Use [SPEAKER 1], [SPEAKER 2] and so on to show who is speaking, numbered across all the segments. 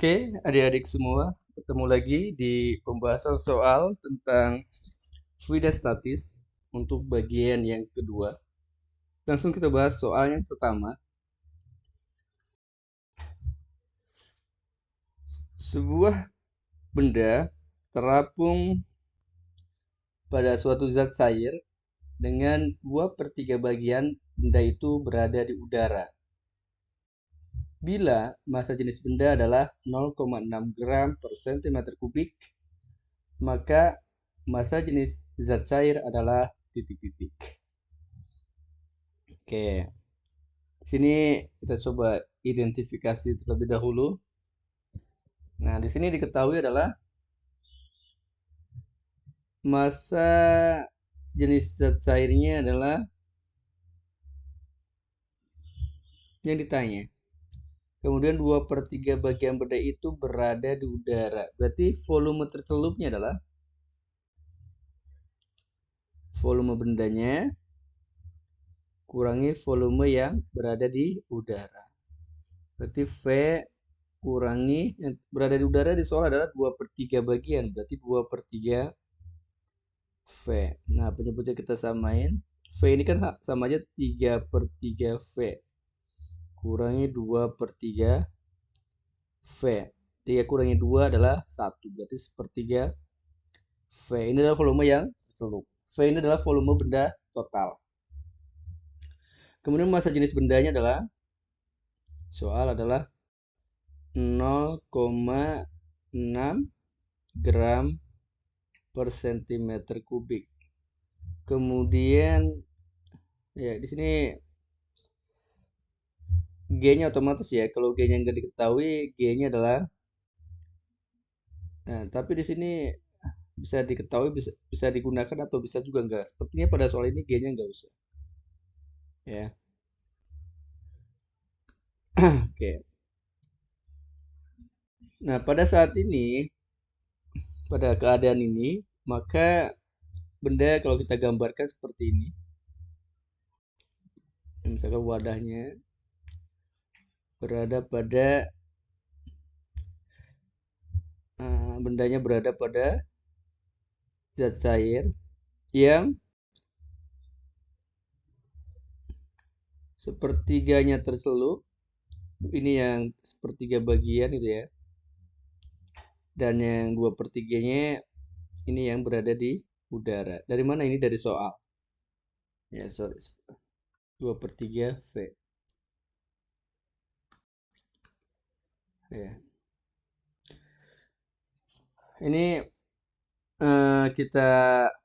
[SPEAKER 1] Oke, adik-adik semua, bertemu lagi di pembahasan soal tentang fluida statis untuk bagian yang kedua. Langsung kita bahas soal yang pertama. Sebuah benda terapung pada suatu zat cair dengan 2/3 bagian benda itu berada di udara. Bila massa jenis benda adalah 0,6 gram per centimeter kubik, maka massa jenis zat cair adalah titik-titik. Oke, di sini kita coba identifikasi terlebih dahulu. Nah, di sini diketahui adalah massa jenis zat cairnya adalah yang ditanya. Kemudian 2/3 bagian benda itu berada di udara. Berarti volume tercelupnya adalah volume bendanya kurangi volume yang berada di udara. Berarti V kurangi yang berada di udara di soal adalah 2/3 bagian. Berarti 2/3 V. Nah, penyebutnya kita samain. V ini kan sama aja 3/3 V. Kurangi 2/3 V. 3 kurangi 2 adalah 1. Berarti 1/3 V. Ini adalah volume yang tercelup. V ini adalah volume benda total. Kemudian massa jenis bendanya adalah, soal adalah 0,6 gram per centimeter kubik. Kemudian ya di sini G-nya otomatis ya. Kalau G-nya nggak diketahui, G-nya adalah, nah, tapi di sini bisa diketahui, bisa digunakan atau bisa juga enggak. Sepertinya pada soal ini G-nya nggak usah. Ya. Oke. Nah, pada saat ini, pada keadaan ini, maka benda kalau kita gambarkan seperti ini. Misalkan wadahnya berada pada bendanya berada pada zat cair yang sepertiganya tercelup. Ini yang sepertiga bagian gitu ya. Dan yang 2/3-nya ini yang berada di udara. Dari mana ini? Dari soal. Ya, sorry. 2/3 V. Ya. Ini kita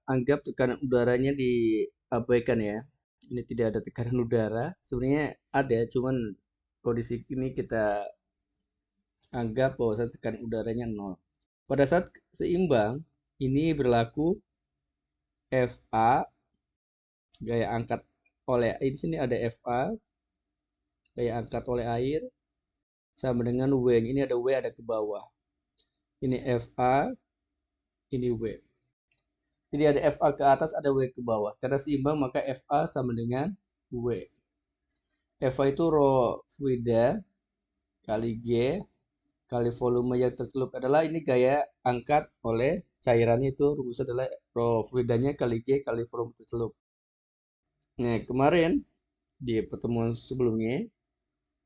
[SPEAKER 1] anggap tekanan udaranya diabaikan ya. Ini tidak ada tekanan udara. Sebenarnya ada, cuman kondisi ini kita anggap bahwa tekanan udaranya 0. Pada saat seimbang, ini berlaku FA gaya angkat oleh, di sini ada FA gaya angkat oleh air sama dengan W. Ini ada W ada ke bawah. Ini FA, ini W. Jadi ada FA ke atas, ada W ke bawah. Karena seimbang maka FA sama dengan W. FA itu rho fluida kali G kali volume yang tercelup adalah ini gaya angkat oleh cairannya, itu rumus adalah rho fluidanya kali G kali volume tercelup. Nah, kemarin di pertemuan sebelumnya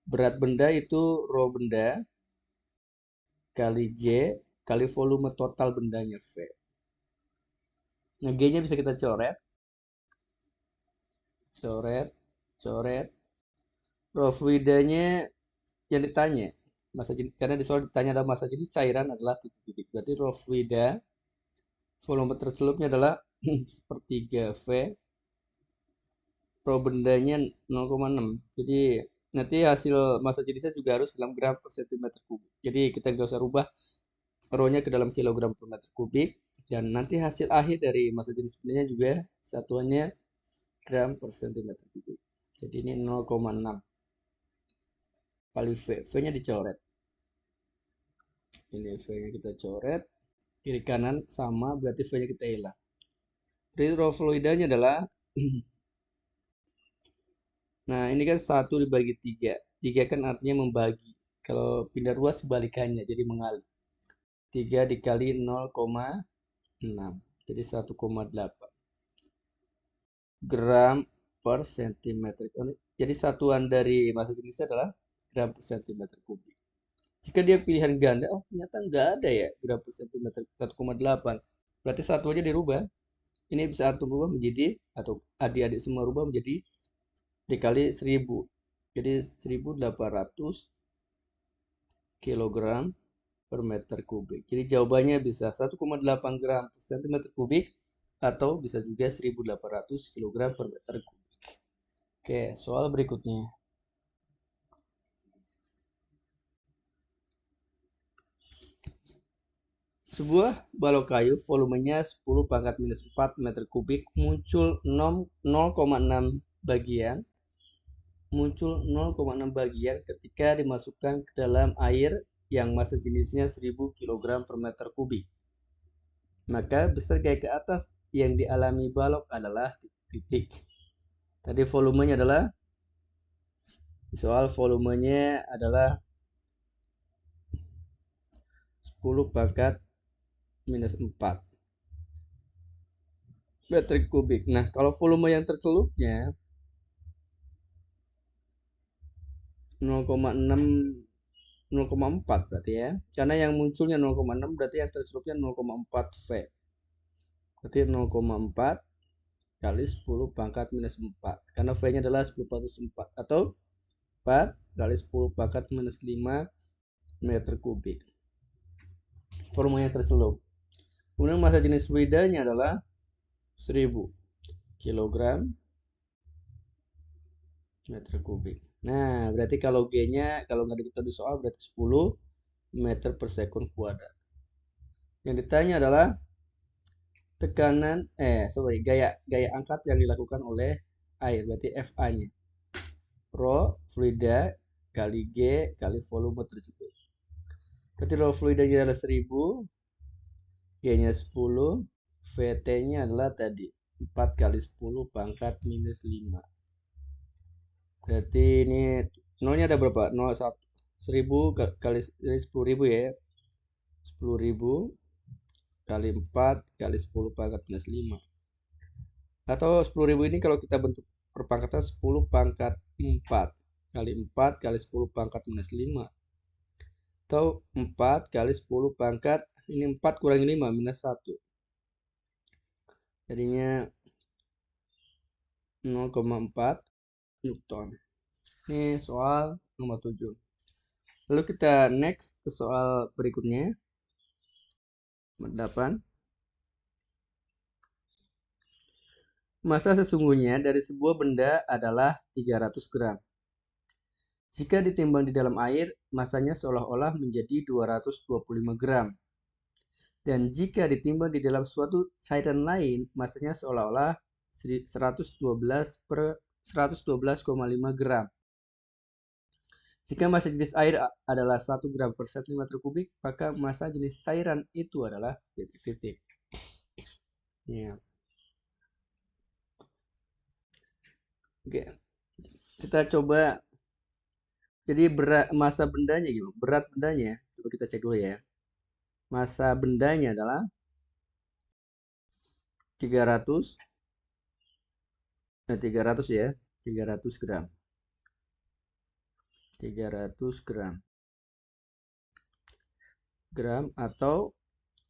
[SPEAKER 1] berat benda itu rho benda kali G kali volume total bendanya V. Nah, G-nya bisa kita coret. Coret, coret. Rho fluidanya yang ditanya. Massa jenis, karena di soal ditanya ada massa jenis cairan adalah titik-titik. Berarti rho fluida volume tercelupnya adalah sepertiga V. Rho bendanya 0,6. Jadi nanti hasil massa jenisnya juga harus dalam gram per centimeter kubik. Jadi kita nggak usah rubah rho-nya ke dalam kilogram per meter kubik. Dan nanti hasil akhir dari massa jenis bendanya juga satuannya gram per centimeter kubik. Jadi ini 0,6 kali V. V-nya dicoret. Ini V-nya kita coret. Kiri kanan sama, berarti V-nya kita hilang. Berarti rho fluidanya adalah nah, ini kan 1 dibagi 3. 3 kan artinya membagi. Kalau pindah ruas sebalikannya, jadi mengalir. 3 dikali 0,6. Jadi 1,8 gram per sentimeter. Jadi satuan dari massa jenisnya adalah gram per sentimeter kubik. Jika dia pilihan ganda, oh ternyata nggak ada ya gram per sentimeter 1,8. Berarti satuannya dirubah. Ini bisa antum rubah menjadi, atau adik-adik semua rubah menjadi dikali 1000. Jadi 1800 kilogram per meter kubik. Jadi jawabannya bisa 1,8 gram per sentimeter kubik atau bisa juga 1800 kilogram per meter kubik. Oke, soal berikutnya. Sebuah balok kayu volumenya 10 pangkat minus 4 meter kubik muncul 0,6 bagian ketika dimasukkan ke dalam air yang massa jenisnya 1000 kg per meter kubik. Maka besar gaya ke atas yang dialami balok adalah titik. Tadi volumenya adalah, soal volumenya adalah 10 pangkat minus 4 meter kubik. Nah, kalau volume yang tercelupnya 0,4 berarti ya. Karena yang munculnya 0,6 berarti yang tercelupnya 0,4 V. Berarti 0,4 kali 10 pangkat minus 4. Karena V-nya adalah 10 pangkat 4 atau 4 kali 10 pangkat minus 5 meter kubik. Volumenya tercelup. Kemudian massa jenis fluidanya adalah 1000 kilogram meter kubik. Nah, berarti kalau G-nya kalau nggak diketahui di soal berarti 10 meter per sekund kuadrat. Yang ditanya adalah tekanan gaya angkat yang dilakukan oleh air, berarti FA-nya. Rho fluida kali G kali volume tersebut. Berarti rho fluidanya adalah 1000, G-nya 10, VT-nya adalah tadi 4 kali 10 pangkat minus 5. Berarti ini nolnya ada berapa? 01 1000 kali 10.000 ya. 10.000 kali 4 kali 10 pangkat minus 5. Atau 10.000 ini kalau kita bentuk perpangkatan 10 pangkat 4 kali 4 kali 10 pangkat minus 5. Atau 4 kali 10 pangkat, ini 4 kurangi 5 minus 1. Jadinya 0,4 Newton. Ini soal nomor 7. Lalu kita next ke soal berikutnya. Nomor 8. Massa sesungguhnya dari sebuah benda adalah 300 gram. Jika ditimbang di dalam air, massanya seolah-olah menjadi 225 gram. Dan jika ditimbang di dalam suatu cairan lain, massanya seolah-olah 112,5 gram. Jika massa jenis air adalah 1 gram per centimeter kubik, maka massa jenis cairan itu adalah titik-titik. Ya. Oke. Kita coba. Jadi massa bendanya gimana? Berat bendanya. Coba kita cek dulu ya. Massa bendanya adalah 300 ya. 300 gram. 300 gram atau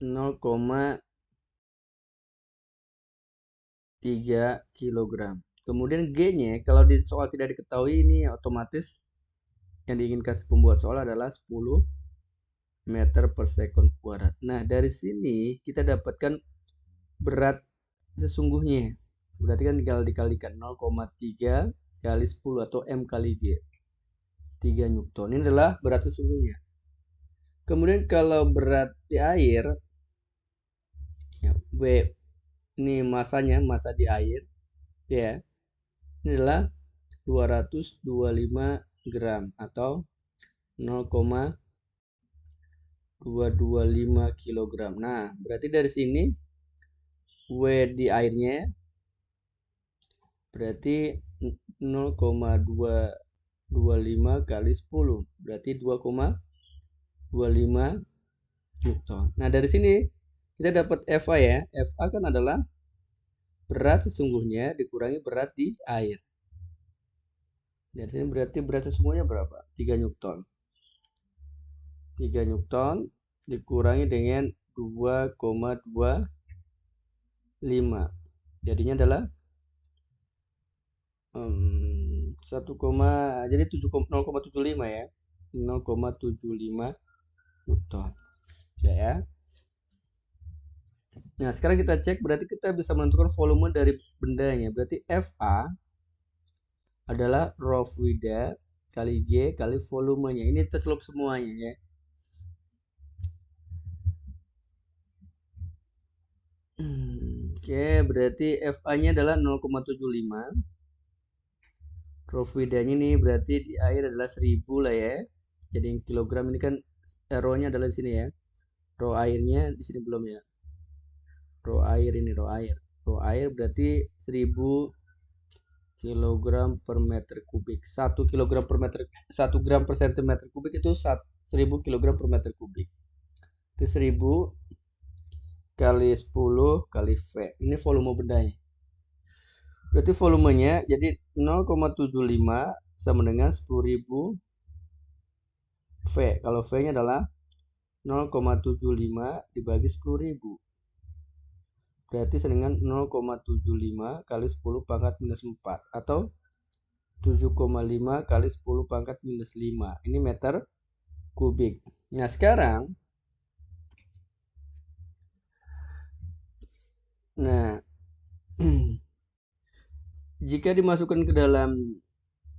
[SPEAKER 1] 0,3 kilogram. Kemudian G-nya kalau di soal tidak diketahui, ini otomatis yang diinginkan pembuat soal adalah 10 meter per sekund kuadrat. Nah, dari sini kita dapatkan berat sesungguhnya. Berarti kan tinggal dikalikan 0,3 kali 10 atau M kali G. 3 Newton. Ini adalah berat sesungguhnya. Kemudian kalau berat di air, ya, W ini masanya, massa di air, ya. Ini adalah 225 gram atau 0,225 kilogram. Nah, berarti dari sini W di airnya berarti 0,225 25 kali 10 berarti 2,25 Newton. Nah, dari sini kita dapat FA ya. FA kan adalah berat sesungguhnya dikurangi berat di air. Dari sini berarti berat sesungguhnya berapa? 3 Newton. 3 Newton dikurangi dengan 2,25. Jadinya adalah 1, jadi 0,75 ya. 0,75 Newton. Ya. Nah, sekarang kita cek berarti kita bisa menentukan volume dari bendanya. Berarti FA adalah rho fluida kali G kali volumenya. Ini tercelup semuanya ya. Oke, berarti FA-nya adalah 0,75. Rho fluidanya ini berarti di air adalah 1000 lah ya. Jadi kilogram ini kan rho-nya adalah di sini ya. Rho airnya di sini belum ya. Rho air ini rho air. Rho air berarti 1000 kilogram per meter kubik. 1 kilogram per meter 1 gram per sentimeter kubik itu 1000 kilogram per meter kubik. Itu 1000 kali 10 kali V. Ini volume bendanya. Berarti volumenya jadi 0,75 sama dengan 10.000 V. Kalau V-nya adalah 0,75 dibagi 10.000. Berarti dengan 0,75 kali 10 pangkat minus 4 atau 7,5 kali 10 pangkat minus 5. Ini meter kubik. Nah, sekarang jika dimasukkan ke dalam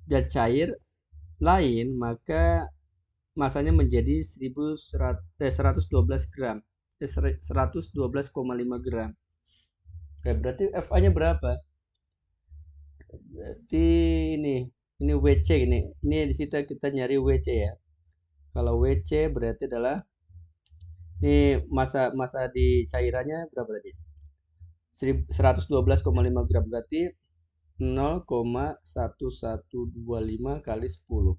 [SPEAKER 1] zat cair lain, maka masanya menjadi 112 gram. 112,5 gram. Berarti FA-nya berapa? Berarti ini WC ini. Ini di situ kita nyari WC ya. Kalau WC berarti adalah ini masa di cairannya berapa tadi? 112,5 gram berarti 0,1125 kali 10.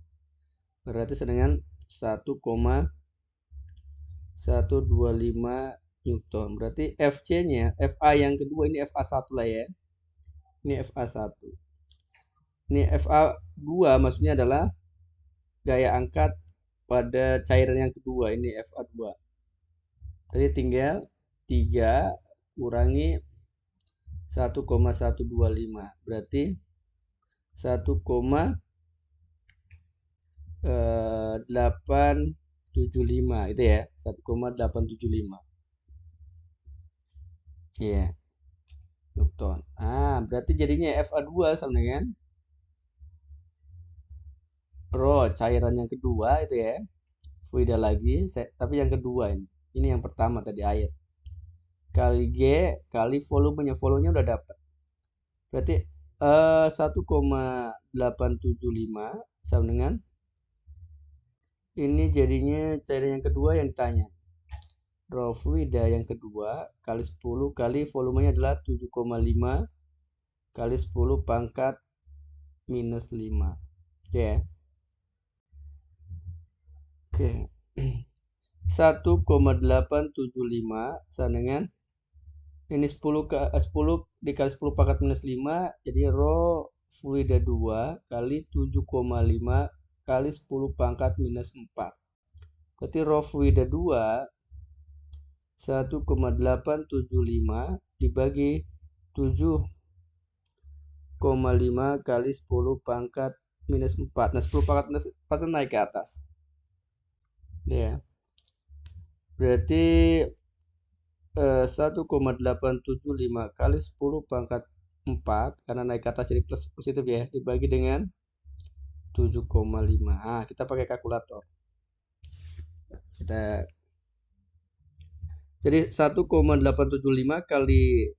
[SPEAKER 1] Berarti dengan 1,125 Newton. Berarti FC-nya, FA yang kedua ini FA1 lah ya. Ini FA1. Ini FA2 maksudnya adalah gaya angkat pada cairan yang kedua. Ini FA2. Jadi tinggal 3 kurangi 1,125. Berarti 1,875 itu ya. 1,875. Iya. Newton. Berarti jadinya FA2 sama dengan rho cairan yang kedua itu ya. Fluida lagi, tapi yang kedua ini. Ini yang pertama tadi air. Kali G kali volumenya. Volumenya udah dapat. Berarti 1,875 sama dengan ini jadinya cairan yang kedua yang ditanya. Rho fluida yang kedua kali 10 kali volumenya adalah 7,5 kali 10 pangkat minus 5. Ya. Oke. 1,875 sama dengan ini 10 dikali 10 pangkat minus 5 jadi rho fluida 2 kali 7,5 kali 10 pangkat minus 4. Berarti rho fluida 2 1,875 dibagi 7,5 kali 10 pangkat minus 4. Nah, 10 pangkat minus 4 naik ke atas. Ya. Berarti 1,875 kali 10 pangkat 4 karena naik ke atas jadi plus positif ya dibagi dengan 7,5. Kita pakai kalkulator. Jadi 1,875 kali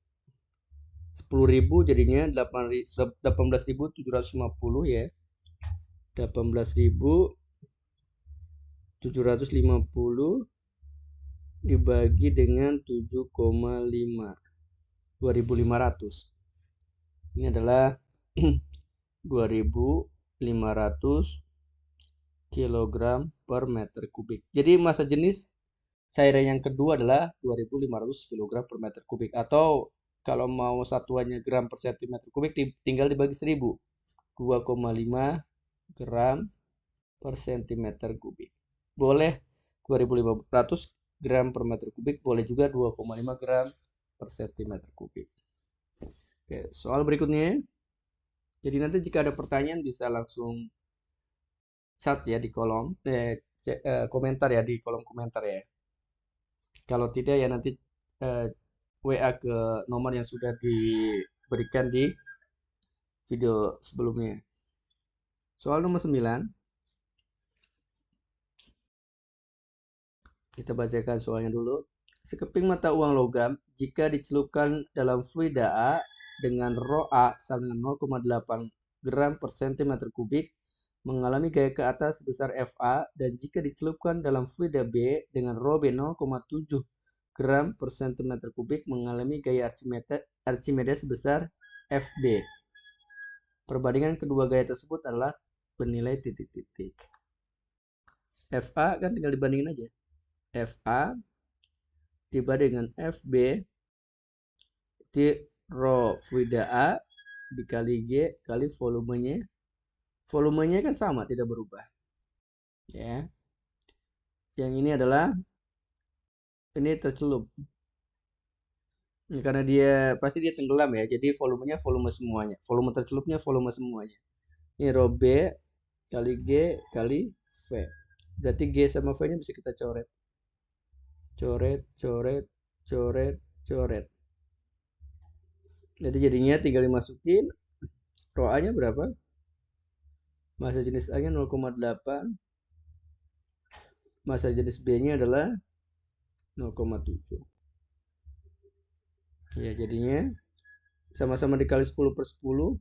[SPEAKER 1] 10.000 jadinya 18.750 ya. 18.750 dibagi dengan 7,5 2.500. Ini adalah 2.500 kilogram per meter kubik. Jadi massa jenis cairan yang kedua adalah 2500 kg per meter kubik. Atau kalau mau satuannya gram per sentimeter kubik tinggal dibagi 1000. 2,5 gram per sentimeter kubik. Boleh 2500 gram per meter kubik, boleh juga 2,5 gram per sentimeter kubik. Oke, soal berikutnya. Jadi nanti jika ada pertanyaan bisa langsung chat ya di kolom komentar ya, di kolom komentar ya. Kalau tidak ya nanti WA ke nomor yang sudah diberikan di video sebelumnya. Soal nomor 9. Kita bacakan soalnya dulu. Sekeping mata uang logam jika dicelupkan dalam fluida A dengan rho A sama dengan 0,8 gram per sentimeter kubik mengalami gaya ke atas sebesar FA, dan jika dicelupkan dalam fluida B dengan rho B 0,7 gram per sentimeter kubik mengalami gaya Archimedes sebesar FB. Perbandingan kedua gaya tersebut adalah bernilai titik-titik. FA kan tinggal dibandingin aja. FA dibanding dengan FB di rho fluida A dikali G kali volumenya. Volumenya kan sama, tidak berubah. Ya. Yang ini adalah ini tercelup. Karena dia pasti dia tenggelam ya. Jadi volumenya volume semuanya. Volume tercelupnya volume semuanya. Ini rho B kali G kali V. Berarti G sama V-nya bisa kita coret. Coret, coret, coret, coret. Jadi jadinya tinggal dimasukin. Rho A-nya berapa? Massa jenis A-nya 0,8. Massa jenis B-nya adalah 0,7. Ya, jadinya sama-sama dikali 10 per 10.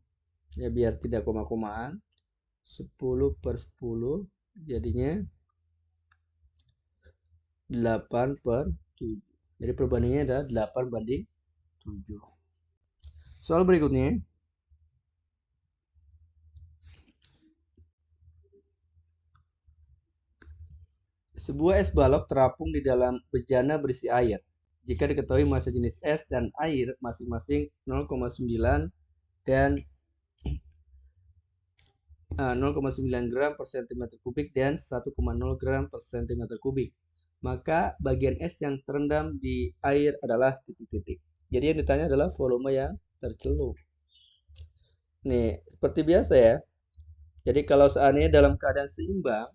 [SPEAKER 1] Ya, biar tidak koma-komaan. 10 per 10. Jadinya 8 per 7. Jadi perbandingannya adalah 8 banding 7. Soal berikutnya. Sebuah es balok terapung di dalam bejana berisi air. Jika diketahui massa jenis es dan air masing-masing 0,9 dan 0,9 gram per sentimeter kubik dan 1,0 gram per sentimeter kubik, maka bagian es yang terendam di air adalah titik-titik. Jadi yang ditanya adalah volume yang tercelup. Nih, seperti biasa ya. Jadi kalau seandainya dalam keadaan seimbang,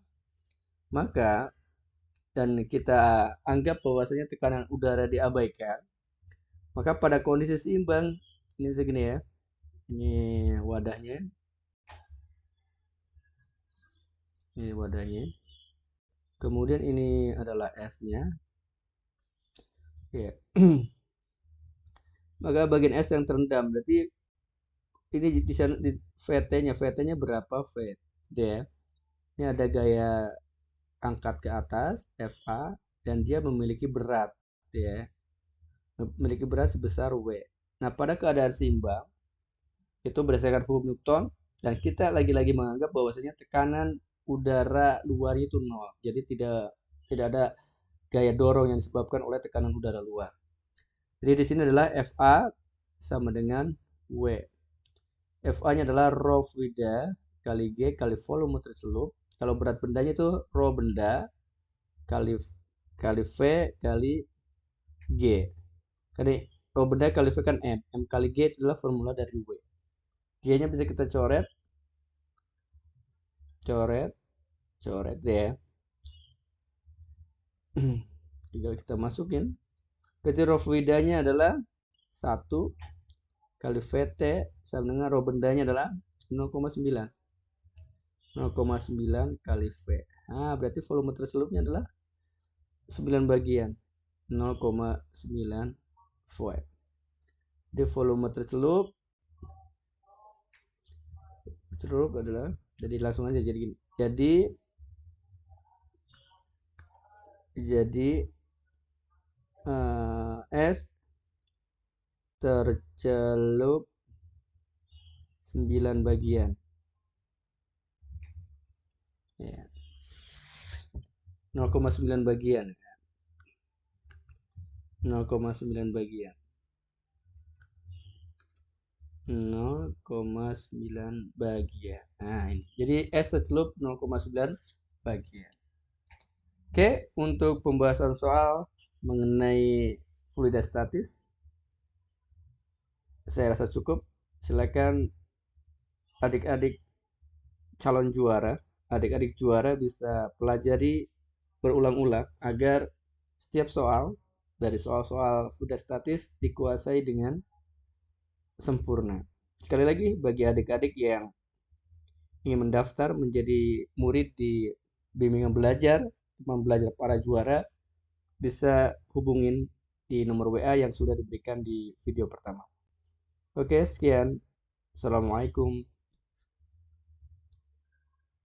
[SPEAKER 1] maka dan kita anggap bahwasanya tekanan udara diabaikan, maka pada kondisi seimbang ini segini ya. Ini wadahnya. Ini wadahnya. Kemudian ini adalah esnya. Ya. Maka bagian es yang terendam berarti ini di sana di VT-nya berapa V? Gitu ya. Ini ada gaya angkat ke atas FA dan dia memiliki berat, gitu ya. Memiliki berat sebesar W. Nah, pada keadaan seimbang itu berdasarkan hukum Newton dan kita lagi-lagi menganggap bahwasanya tekanan udara luar itu nol. Jadi tidak ada gaya dorong yang disebabkan oleh tekanan udara luar. Jadi di sini adalah FA sama dengan W. FA-nya adalah rho fluida kali G kali volume tercelup. Kalau berat bendanya itu rho benda kali V kali G. Kali rho benda kali V kan M. M kali G itu adalah formula dari W. G-nya bisa kita coret. Coret. Coret ya. Tinggal kita masukin. Berarti rho fluidanya adalah 1 kali VT sama dengan rho bendanya adalah 0,9. 0,9 kali V. Nah, berarti volume terselupnya adalah 9 bagian. 0,9 void. Jadi volume tercelup adalah, jadi langsung aja jadi gini. Jadi es tercelup 9 bagian. Ya. 0,9 bagian. 0,9 bagian. 0,9 bagian. Nah, ini. Jadi S tercelup 0,9 bagian. Oke, untuk pembahasan soal mengenai fluidostatis saya rasa cukup. Silakan adik-adik calon juara, adik-adik juara bisa pelajari berulang-ulang agar setiap soal dari soal-soal fluidostatis dikuasai dengan sempurna. Sekali lagi, bagi adik-adik yang ingin mendaftar menjadi murid di bimbingan belajar, teman belajar para juara, bisa hubungin di nomor WA yang sudah diberikan di video pertama. Oke, sekian. Assalamualaikum